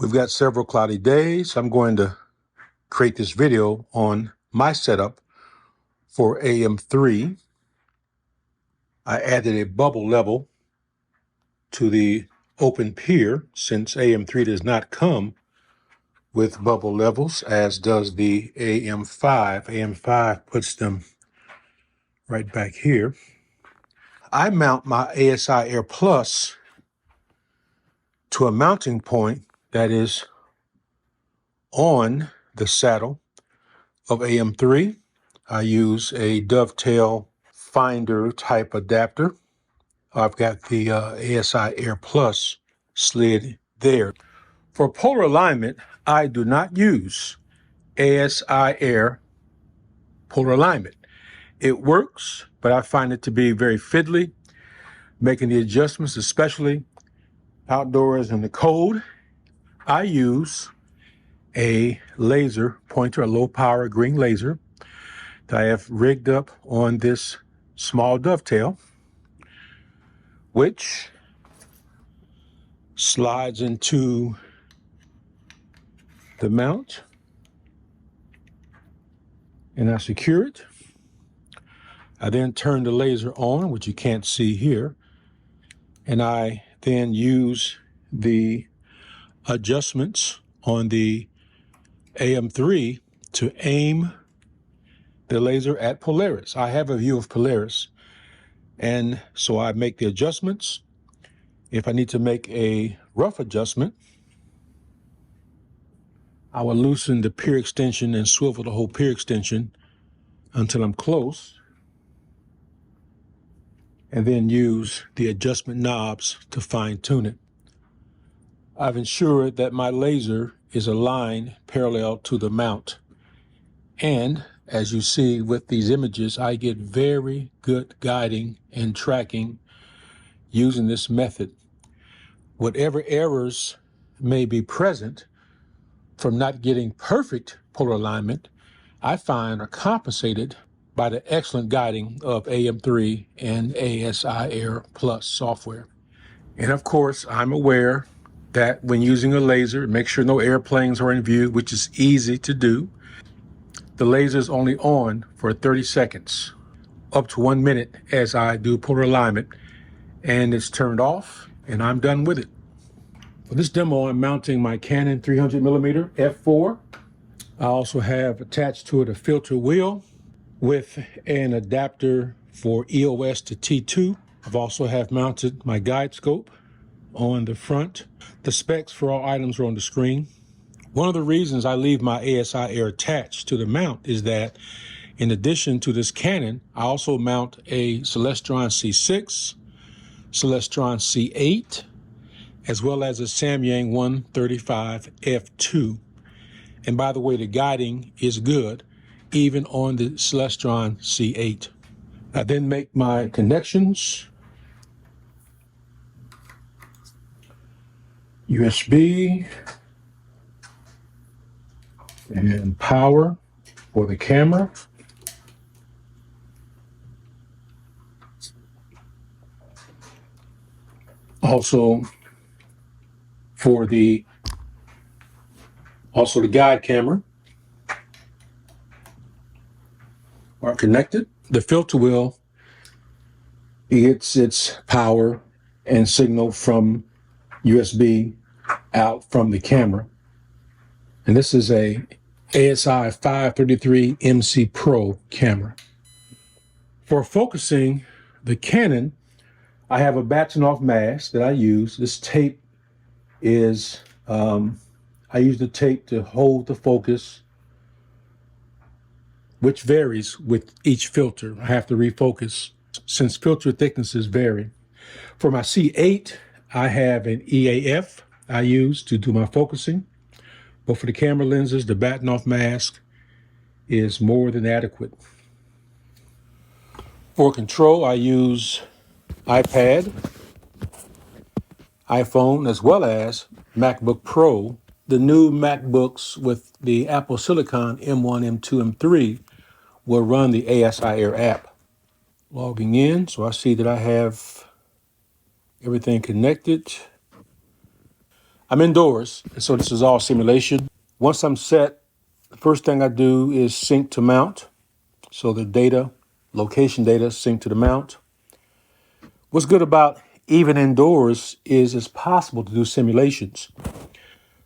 We've got several cloudy days. I'm going to create this video on my setup for AM3. I added a bubble level to the open pier since AM3 does not come with bubble levels, as does the AM5. AM5 puts them right back here. I mount my ASIair Plus to a mounting point that is on the saddle of AM3. I use a dovetail finder type adapter. I've got the ASIair Plus slid there. For polar alignment, I do not use ASIair polar alignment. It works, but I find it to be very fiddly, making the adjustments, especially outdoors in the cold. I use a laser pointer, a low power green laser that I have rigged up on this small dovetail, which slides into the mount, and I secure it. I then turn the laser on, which you can't see here, and I then use the adjustments on the AM3 to aim the laser at Polaris. I have a view of Polaris, and so I make the adjustments. If I need to make a rough adjustment, I will loosen the pier extension and swivel the whole pier extension until I'm close, and then use the adjustment knobs to fine tune it. I've ensured that my laser is aligned parallel to the mount. And as you see with these images, I get very good guiding and tracking using this method. Whatever errors may be present from not getting perfect polar alignment, I find are compensated by the excellent guiding of AM3 and ASIair Plus software. And of course, I'm aware that when using a laser, make sure no airplanes are in view, which is easy to do. The laser is only on for 30 seconds, up to 1 minute as I do polar alignment, and it's turned off and I'm done with it. For this demo, I'm mounting my Canon 300mm f4. I also have attached to it a filter wheel with an adapter for EOS to T2. I've also have mounted my guide scope on the front. The specs for all items are on the screen. One of the reasons I leave my ASIair attached to the mount is that in addition to this Canon, I also mount a Celestron C6, Celestron C8, as well as a Samyang 135 f2. And by the way, the guiding is good, even on the Celestron C8. I then make my connections. USB and power for the camera. Also the guide camera are connected. The filter wheel gets its power and signal from USB out from the camera. And this is a ASI 533 MC Pro camera. For focusing the Canon, I have a Batson-off mask that I use. This tape is, I use the tape to hold the focus, which varies with each filter. I have to refocus since filter thicknesses vary. For my C8, I have an EAF I use to do my focusing. But for the camera lenses, the Batson-off mask is more than adequate. For control, I use iPad, iPhone, as well as MacBook Pro. The new MacBooks with the Apple Silicon M1, M2, M3 will run the ASIair app. Logging in, so I see that I have everything connected. I'm indoors, and so this is all simulation. Once I'm set, the first thing I do is sync to mount. So the data, location data, sync to the mount. What's good about even indoors is it's possible to do simulations.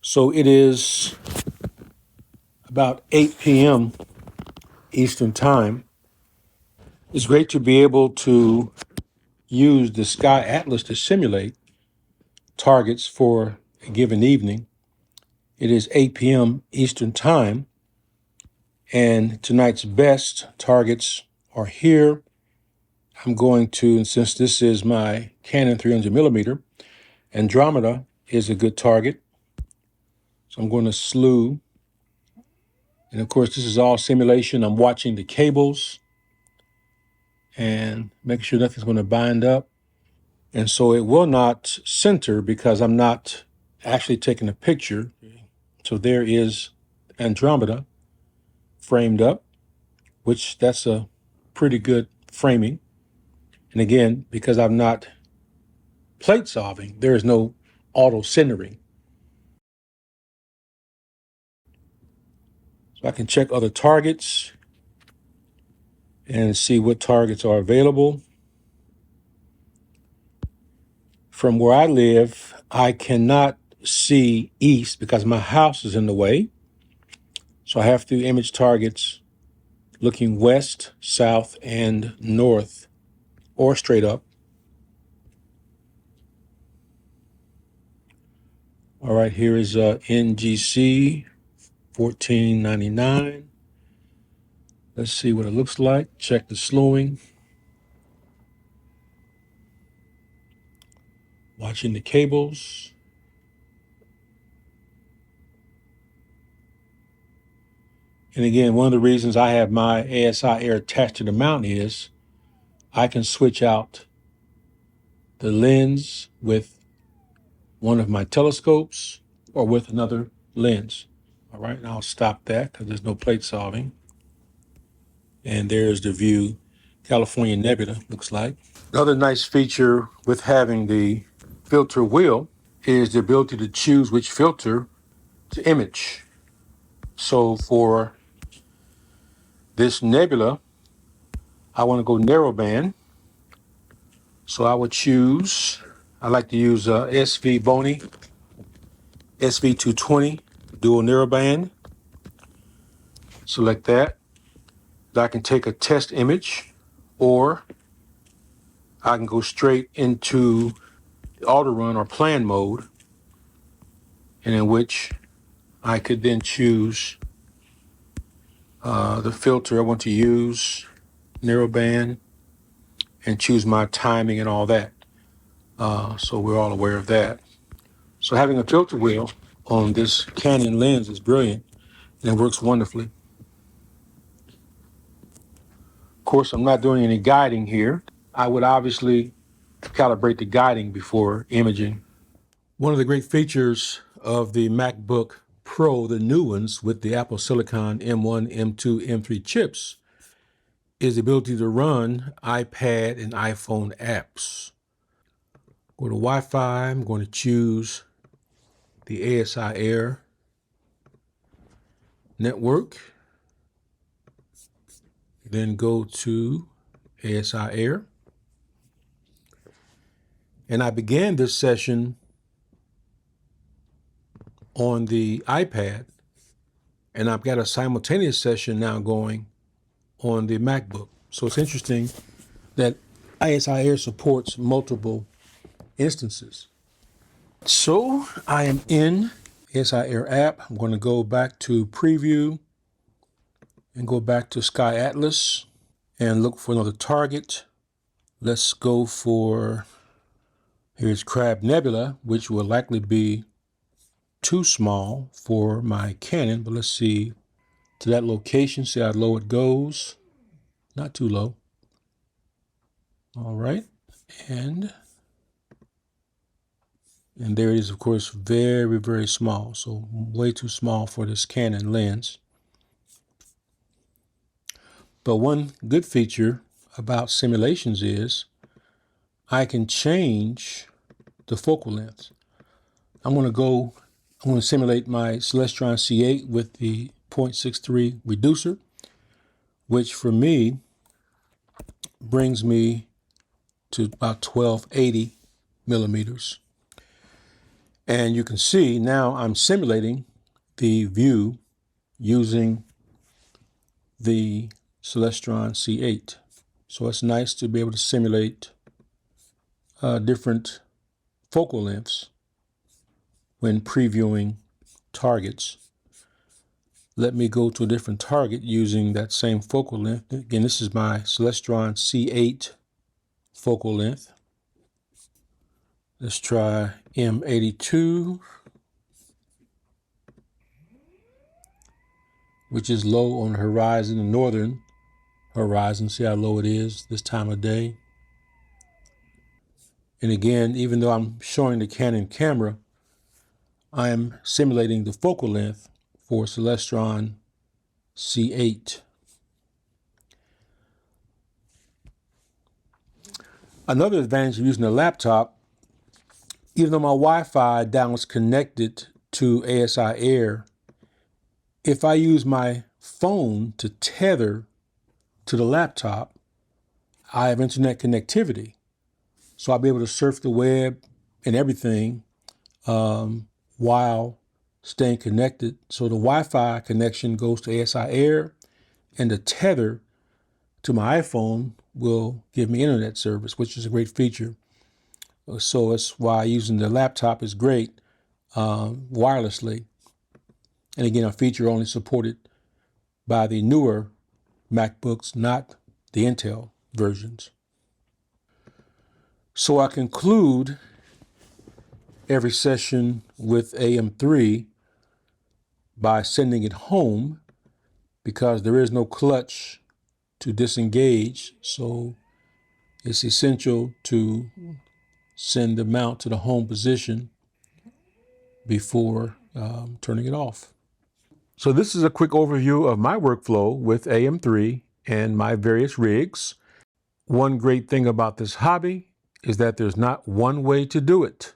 So it is about 8 p.m. Eastern Time. It's great to be able to use the Sky Atlas to simulate targets for a given evening. It is 8 p.m. Eastern Time, and tonight's best targets are here. I'm going to, and since this is my Canon 300 millimeter, Andromeda is a good target. So I'm going to slew. And of course, this is all simulation. I'm watching the cables and making sure nothing's going to bind up. And so it will not center because I'm not actually taking a picture. So there is Andromeda framed up, which that's a pretty good framing. And again, because I'm not plate solving, there is no auto centering. So I can check other targets and see what targets are available. From where I live, I cannot see east because my house is in the way. So I have to image targets looking west, south, and north, or straight up. All right, here is NGC 1499. Let's see what it looks like. Check the slewing. Watching the cables. And again, one of the reasons I have my ASIair attached to the mount is I can switch out the lens with one of my telescopes or with another lens. All right, and I'll stop that because there's no plate solving. And there's the view, California Nebula looks like. Another nice feature with having the filter wheel is the ability to choose which filter to image. So for this nebula, I want to go narrowband. So I would choose, I like to use SV Bony, SV220, dual narrowband. Select that. I can take a test image, or I can go straight into the auto run or plan mode, and in which I could then choose the filter I want to use, narrowband, and choose my timing and all that. So we're all aware of that. So having a filter wheel on this Canon lens is brilliant, and it works wonderfully. Of course, I'm not doing any guiding here. I would obviously calibrate the guiding before imaging. One of the great features of the MacBook Pro, the new ones with the Apple Silicon M1, M2, M3 chips, is the ability to run iPad and iPhone apps. Go to Wi-Fi, I'm going to choose the ASIair network. Then go to ASIair. And I began this session on the iPad, and I've got a simultaneous session now going on the MacBook. So it's interesting that ASIair supports multiple instances. So I am in ASIair app. I'm going to go back to preview and go back to Sky Atlas and look for another target. Let's go for, here's Crab Nebula, which will likely be too small for my Canon, but let's see to that location, see how low it goes. Not too low. All right, and there it is, of course, very, very small. So way too small for this Canon lens. But one good feature about simulations is I can change the focal length. I'm going to go I'm going to simulate my Celestron C8 with the 0.63 reducer, which for me brings me to about 1280 millimeters. And you can see now I'm simulating the view using the Celestron C8. So it's nice to be able to simulate different focal lengths when previewing targets. Let me go to a different target using that same focal length. Again, this is my Celestron C8 focal length. Let's try M82, which is low on the horizon, the northern horizon. See how low it is this time of day. And again, even though I'm showing the Canon camera, I am simulating the focal length for Celestron C8. Another advantage of using a laptop, even though my Wi-Fi down is connected to ASIair, if I use my phone to tether to the laptop, I have internet connectivity. So I'll be able to surf the web and everything while staying connected. So the Wi-Fi connection goes to ASIair, and the tether to my iPhone will give me internet service, which is a great feature. So that's why using the laptop is great wirelessly. And again, a feature only supported by the newer MacBooks, not the Intel versions. So I conclude every session with AM3 by sending it home because there is no clutch to disengage. So it's essential to send the mount to the home position before turning it off. So this is a quick overview of my workflow with AM3 and my various rigs. One great thing about this hobby is that there's not one way to do it.